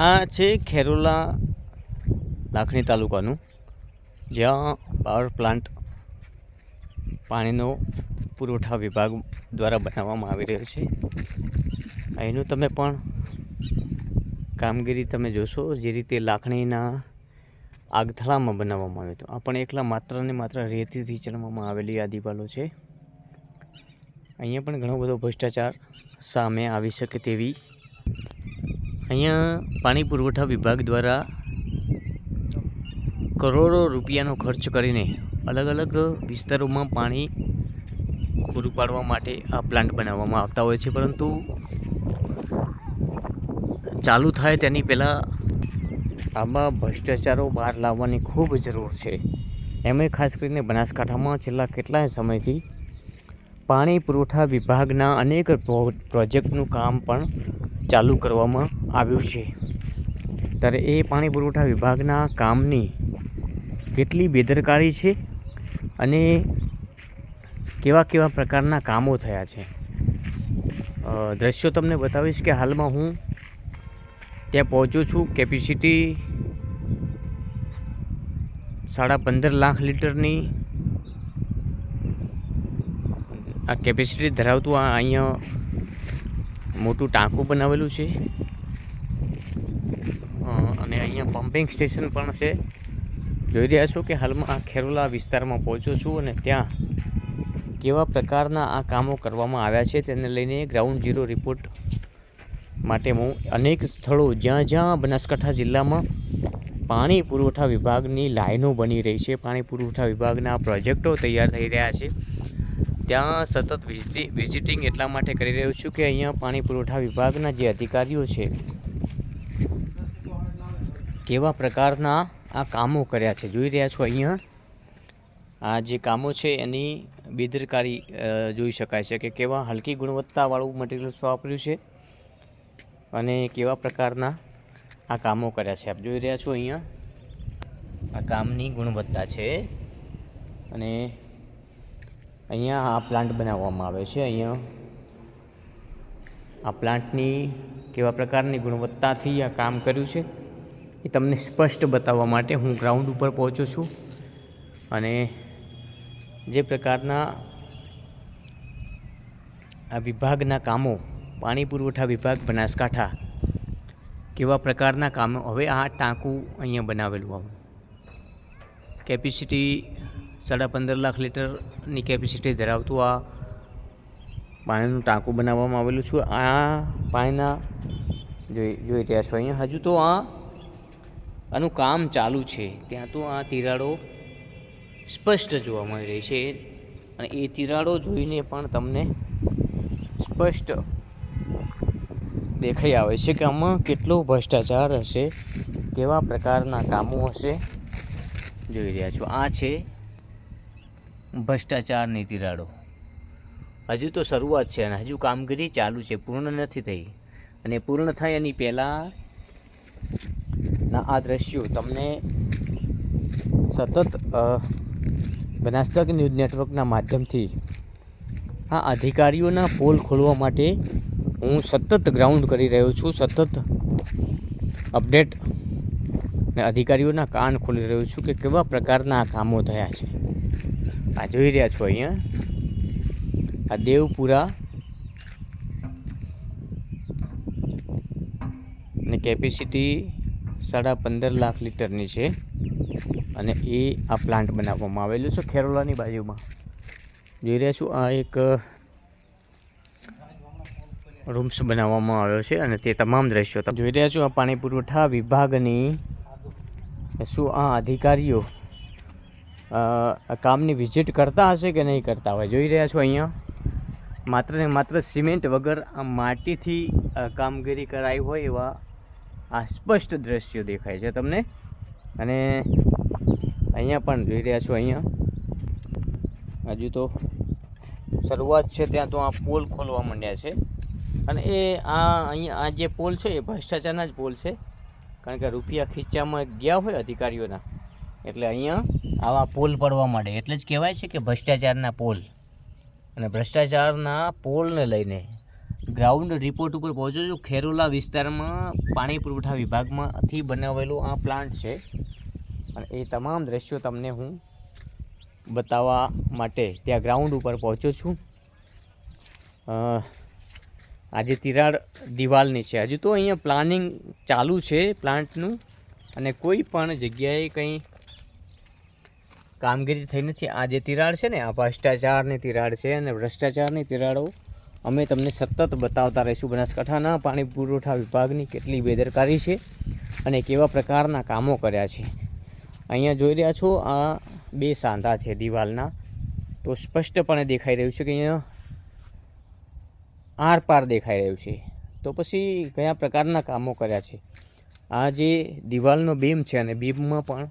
આ છે ખેરોલા લાખણી તાલુકાનું, જ્યાં પાવર પ્લાન્ટ પાણીનો પુરવઠા વિભાગ દ્વારા બનાવવામાં આવી રહ્યો છે. અહીંનું તમે પણ કામગીરી તમે જોશો, જે રીતે લાખણીના આગથળામાં બનાવવામાં આવ્યું હતું. આ પણ એકલા માત્ર ને માત્ર રેતીથી ચણવામાં આવેલી આ દિવાલો છે. અહીંયા પણ ઘણો બધો ભ્રષ્ટાચાર સામે આવી શકે તેવી. અહીંયા પાણી પુરવઠા વિભાગ દ્વારા કરોડો રૂપિયાનો ખર્ચ કરીને અલગ અલગ વિસ્તારોમાં પાણી પૂરું પાડવા માટે આ પ્લાન્ટ બનાવવામાં આવતા હોય છે, પરંતુ ચાલુ થાય તેની પહેલાં આમાં ભ્રષ્ટાચારો બહાર લાવવાની ખૂબ જરૂર છે. એમાં ખાસ કરીને બનાસકાંઠામાં છેલ્લા કેટલાય સમયથી પાણી પુરવઠા વિભાગના અનેક પ્રોજેક્ટનું કામ પણ ચાલુ કરવામાં આવ્યું છે. ત્યારે એ પાણી પુરવઠા વિભાગના કામની કેટલી બેદરકારી છે અને કેવા કેવા પ્રકારના કામો થયા છે, દ્રશ્યો તમને બતાવીશ. કે હાલમાં હું ત્યાં પહોંચ્યો છું. કેપેસિટી 15.5 લાખ લીટરની આ કેપેસિટી ધરાવતું આ અહીંયા મોટું ટાંકું બનાવેલું છે, અને અહીંયા પમ્પિંગ સ્ટેશન પણ છે. જોઈ રહ્યા છો કે હાલમાં આ ખેરોલા વિસ્તારમાં પહોંચ્યો છું, અને ત્યાં કેવા પ્રકારના આ કામો કરવામાં આવ્યા છે તેને લઈને ગ્રાઉન્ડ ઝીરો રિપોર્ટ માટે હું અનેક સ્થળો જ્યાં બનાસકાંઠા જિલ્લામાં પાણી પુરવઠા વિભાગની લાઈનો બની રહી છે, પાણી પુરવઠા વિભાગના પ્રોજેક્ટો તૈયાર થઈ રહ્યા છે, ત્યાં સતત વિઝિટિંગ એટલા માટે કરી રહ્યો છું કે અહીંયા પાણી પુરવઠા વિભાગના જે અધિકારીઓ છે કેવા પ્રકારના આ કામો કર્યા છે. જોઈ રહ્યા છો અહીંયા આ જે કામો છે એની બેદરકારી જોઈ શકાય છે કે કેવા હલકી ગુણવત્તાવાળું મટીરિયલ્સ વાપર્યું છે અને કેવા પ્રકારના આ કામો કર્યા છે. આપ જોઈ રહ્યા છો અહીંયા આ કામની ગુણવત્તા છે, અને અહીંયા આ પ્લાન્ટ બનાવવામાં આવે છે. અહીંયા આ પ્લાન્ટની કેવા પ્રકારની ગુણવત્તાથી આ કામ કર્યું છે એ તમને સ્પષ્ટ બતાવવા માટે હું ગ્રાઉન્ડ ઉપર પહોંચ્યો છું. અને જે પ્રકારના આ વિભાગના કામો, પાણી પુરવઠા વિભાગ બનાસકાંઠા કેવા પ્રકારના કામો. હવે આ ટાંકું અહીંયા બનાવેલું આવું કેપેસિટી 15.5 લાખ લીટરની કેપેસિટી ધરાવતું આ પાણીનું ટાંકું બનાવવામાં આવેલું છે. આ પાણીના જોઈ રહ્યા છો અહીંયા હજુ તો આનું કામ ચાલુ છે. ત્યાં તો આ તિરાડો સ્પષ્ટ જોવા મળી રહી છે, અને એ તિરાડો જોઈને પણ તમને સ્પષ્ટ દેખાઈ આવે છે કે આમાં કેટલો ભ્રષ્ટાચાર હશે, કેવા પ્રકારના કામો હશે. જોઈ રહ્યા છો આ છે ભ્રષ્ટાચારની તિરાડો. હજુ તો શરૂઆત છે અને હજુ કામગીરી ચાલુ છે, પૂર્ણ નથી થઈ. અને પૂર્ણ થાય એની પહેલાં આ દ્રશ્યો તમને સતત બનાસતક ન્યૂઝ નેટવર્કના માધ્યમથી આ અધિકારીઓના પોલ ખોલવા માટે હું સતત ગ્રાઉન્ડ કરી રહ્યો છું, સતત અપડેટ અને અધિકારીઓના કાન ખોલી રહ્યો છું કે કેવા પ્રકારના કામો થયા છે. આ જોઈ રહ્યા છો અહીંયા આ દેવપુરા ને કેપેસિટી 15.5 લાખ લીટરની છે, અને એ આ પ્લાન્ટ બનાવવામાં આવેલું છે ખેરોલાની બાજુમાં. જોઈ રહ્યા છું આ એક રૂમ્સ બનાવવામાં આવ્યો છે, અને તે તમામ દ્રશ્યો તમે જોઈ રહ્યા છો. આ પાણી પુરવઠા વિભાગની શું આ અધિકારીઓ કામની વિઝિટ કરતા હશે કે નહીં કરતા હોય. જોઈ રહ્યા છો અહીંયા માત્ર ને માત્ર સિમેન્ટ વગર આ માટીથી કામગીરી કરાઈ હોય એવા આ સ્પષ્ટ દ્રશ્યો દેખાય છે તમને. અને અહીંયા પણ જોઈ રહ્યા છો અહીંયા હજુ તો શરૂઆત છે, ત્યાં તો આ પોલ ખોલવા માંડ્યા છે. અને અહીંયા આ જે પોલ છે એ ભ્રષ્ટાચારના જ પોલ છે, કારણ કે રૂપિયા ખીચામાં ગયા હોય અધિકારીઓના, એટલે અહીંયા આવા પોલ પડવા માંડે. એટલે જ કહેવાય છે કે ભ્રષ્ટાચારના પોલ. અને ભ્રષ્ટાચારના પોલને લઈને ગ્રાઉન્ડ રિપોર્ટ ઉપર પહોંચો છું. ખેરોલા વિસ્તારમાં પાણી પુરવઠા વિભાગમાંથી બનાવેલો આ પ્લાન્ટ છે અને એ તમામ દ્રશ્યો તમને હું બતાવવા માટે ત્યાં ગ્રાઉન્ડ ઉપર પહોંચ્યો છું. આજે તિરાડ દિવાલની છે. હજુ તો અહીંયા પ્લાનિંગ ચાલુ છે પ્લાન્ટનું અને કોઈ પણ જગ્યાએ કંઈ કામગીરી થઈ નથી. આ જે તિરાડ છે ને, આ ભ્રષ્ટાચારની તિરાડ છે અને ભ્રષ્ટાચારની તિરાડો અમે તમને સતત બતાવતા રહીશું. બનાસકાંઠાના પાણી પુરવઠા વિભાગની કેટલી બેદરકારી છે અને કેવા પ્રકારના કામો કર્યા છે. અહીંયા જોઈ રહ્યા છો આ 2 સાંધા છે દિવાલના, તો સ્પષ્ટપણે દેખાઈ રહ્યું છે કે અહીંયા આર પાર દેખાઈ રહ્યું છે. તો પછી કયા પ્રકારના કામો કર્યા છે. આ જે દિવાલનો બીમ છે અને બીમમાં પણ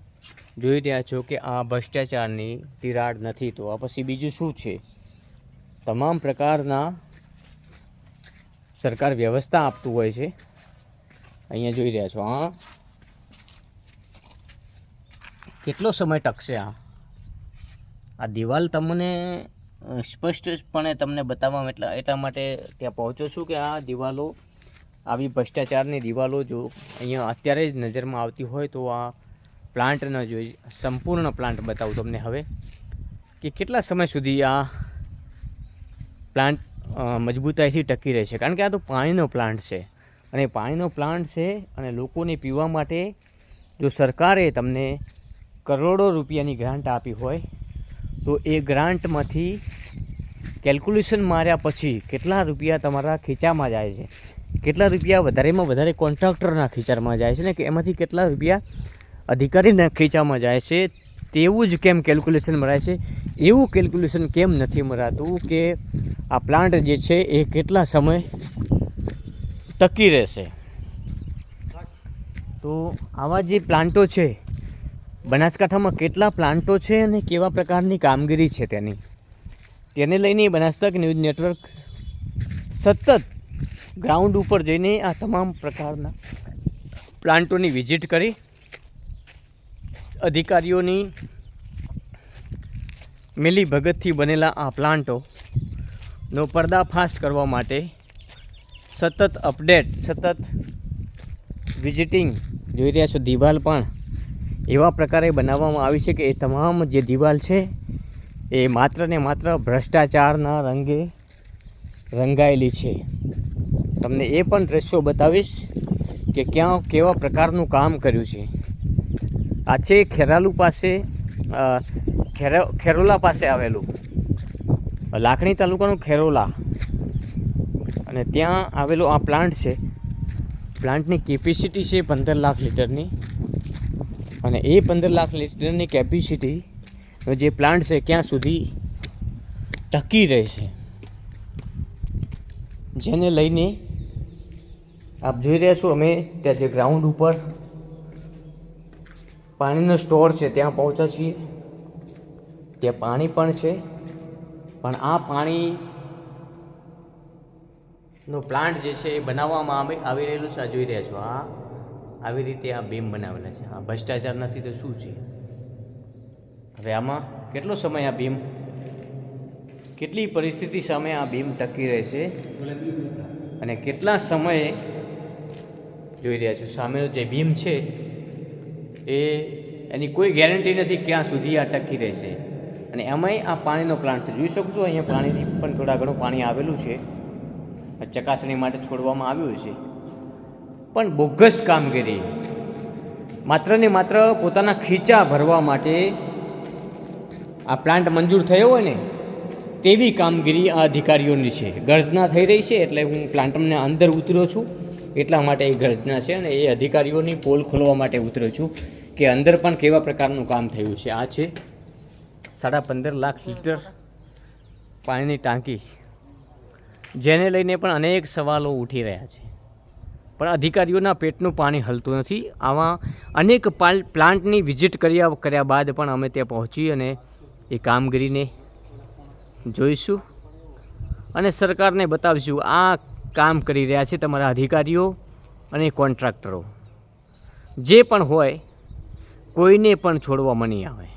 જોઈ રહ્યા છો કે આ ભ્રષ્ટાચારની તિરાડ નથી, તો આ પછી બીજું શું છે. તમામ પ્રકારના સરકાર વ્યવસ્થા આપતું હોય છે. અહીંયા જોઈ રહ્યા છો કેટલો સમય ટકશે આ દિવાલ. તમને સ્પષ્ટપણે તમને બતાવવા એટલા માટે ત્યાં પહોંચો છું કે આ દિવાલો, આવી ભ્રષ્ટાચારની દિવાલો જો અહીંયા અત્યારે જ નજરમાં આવતી હોય તો આ પ્લાન્ટ ન જોઈ. સંપૂર્ણ પ્લાન્ટ બતાવું તમને હવે કે કેટલા સમય સુધી આ પ્લાન્ટ મજબૂતાઈથી ટકી રહેશે. કારણ કે આ તો પાણીનો પ્લાન્ટ છે અને પાણીનો પ્લાન્ટ છે અને લોકોને પીવા માટે જો સરકારે તમને કરોડો રૂપિયાની ગ્રાન્ટ આપી હોય તો એ ગ્રાન્ટમાંથી કેલ્ક્યુલેશન માર્યા પછી કેટલા રૂપિયા તમારા ખીચામાં જાય છે, કેટલા રૂપિયા વધારેમાં વધારે કોન્ટ્રાક્ટરના ખીચામાં જાય છે ને, કે એમાંથી કેટલા રૂપિયા અધિકારીના ખીચામાં જાય છે, તેવું જ કેમ કેલ્ક્યુલેશન મરાય છે. એવું કેલ્ક્યુલેશન કેમ નથી મરાતું કે આ પ્લાન્ટ જે છે એ કેટલા સમય ટકી રહેશે. તો આવા જે પ્લાન્ટો છે બનાસકાંઠામાં, કેટલા પ્લાન્ટો છે અને કેવા પ્રકારની કામગીરી છે તેને લઈને બનાસતક ન્યૂઝ નેટવર્ક સતત ગ્રાઉન્ડ ઉપર જઈને આ તમામ પ્રકારના પ્લાન્ટોની વિઝિટ કરી અધિકારીઓની મિલીભગતથી બનેલા આ પ્લાન્ટોનો પર્દાફાશ કરવા માટે સતત અપડેટ, સતત વિઝિટિંગ જોઈ રહ્યા છો. દિવાલ પણ એવા પ્રકારે બનાવવામાં આવી છે કે એ તમામ જે દિવાલ છે એ માત્ર ને માત્ર ભ્રષ્ટાચારના રંગે રંગાયેલી છે. તમને એ પણ દ્રશ્યો બતાવીશ કે ક્યાં કેવા પ્રકારનું કામ કર્યું છે. આ છે ખેરાલુ પાસે, ખેરોલા પાસે આવેલું, લાખણી તાલુકાનું ખેરોલા, અને ત્યાં આવેલો આ પ્લાન્ટ છે. પ્લાન્ટની કેપેસિટી છે 15 લાખ લીટરની અને એ 15 લાખ લીટરની કેપેસિટીનો જે પ્લાન્ટ છે ક્યાં સુધી ટકી રહેશે, જેને લઈને આપ જોઈ રહ્યા છો અમે ત્યાં જે ગ્રાઉન્ડ ઉપર પાણીનો સ્ટોર છે ત્યાં પહોંચ્યા છીએ. ત્યાં પાણી પણ છે, પણ આ પાણીનો પ્લાન્ટ જે છે એ બનાવવામાં આવી રહેલું છે. આ જોઈ રહ્યા છો આવી રીતે આ બીમ બનાવેલા છે. આ ભ્રષ્ટાચાર નથી તો શું છે. હવે આમાં કેટલો સમય આ બીમ, કેટલી પરિસ્થિતિ સામે આ બીમ ટકી રહેશે અને કેટલા સમયે જોઈ રહ્યા છો સામેનો જે બીમ છે એની કોઈ ગેરંટી નથી ક્યાં સુધી આ ટકી રહેશે. અને એમાંય આ પાણીનો પ્લાન્ટ છે. જોઈ શકશો અહીંયા પાણીની પણ થોડા ઘણું પાણી આવેલું છે, ચકાસણી માટે છોડવામાં આવ્યું છે. પણ બોગસ કામગીરી, માત્ર ને માત્ર પોતાના ખીચા ભરવા માટે આ પ્લાન્ટ મંજૂર થયો હોય ને તેવી કામગીરી આ અધિકારીઓની છે. ગર્જના થઈ રહી છે એટલે હું પ્લાન્ટના અંદર ઉતર્યો છું, એટલા માટે એ ગર્જના છે અને એ અધિકારીઓની પોલ ખોલવા માટે ઉતર્યો છું કે અંદર પણ કેવા પ્રકારનું કામ થયું છે. આ છે 15.5 લાખ લીટર પાણીની ટાંકી, જેને લઈને પણ અનેક સવાલો ઉઠી રહ્યા છે. પણ અધિકારીઓના પેટનું પાણી હલતું નથી. આવા અનેક પ્લાન્ટની વિઝિટ કર્યા બાદ પણ અમે ત્યાં પહોંચી અને એ કામગીરીને જોઈશું અને સરકારને બતાવીશું આ કામ કરી રહ્યા છે તમારા અધિકારીઓ અને કોન્ટ્રાક્ટરો. જે પણ હોય કોઈને પણ છોડવામાં નહીં આવે.